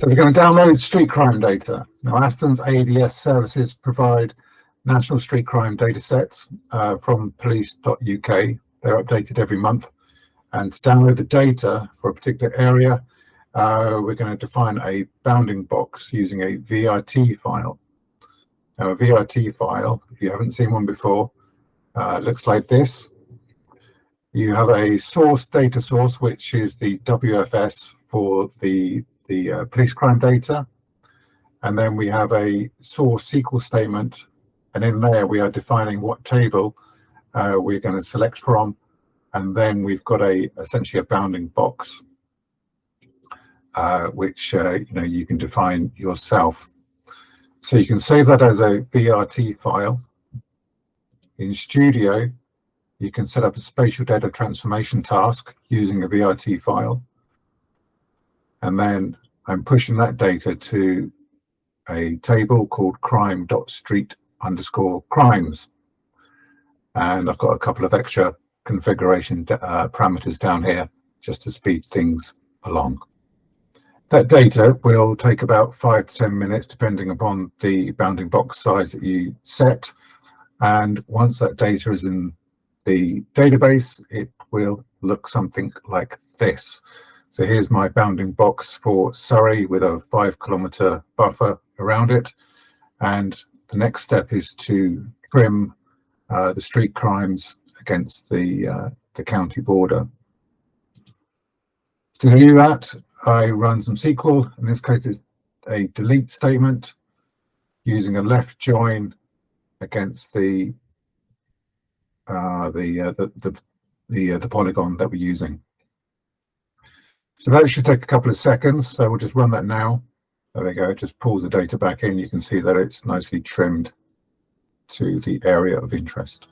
So we're going to download street crime data. Now, Aston's ADS services provide national street crime data sets from police.uk. They're updated every month. And to download the data for a particular area, we're going to define a bounding box using a VRT file. Now, a VRT file, if you haven't seen one before, looks like this. You have a source data source, which is the WFS for the police crime data. And then we have a source SQL statement. And in there, we are defining what table we're going to select from. And then we've got essentially a bounding box, which you can define yourself. So you can save that as a VRT file. In Studio, you can set up a spatial data transformation task using a VRT file. And then I'm pushing that data to a table called crime.street_crimes. And I've got a couple of extra configuration parameters down here just to speed things along. That data will take about 5 to 10 minutes, depending upon the bounding box size that you set. And once that data is in the database, it will look something like this. So here's my bounding box for Surrey with a 5-kilometre buffer around it. And the next step is to trim the street crimes against the county border. To do that, I run some SQL. In this case, it's a delete statement using a left join against the polygon that we're using. So that should take a couple of seconds. So we'll just run that now. There we go. Just pull the data back in. You can see that it's nicely trimmed to the area of interest.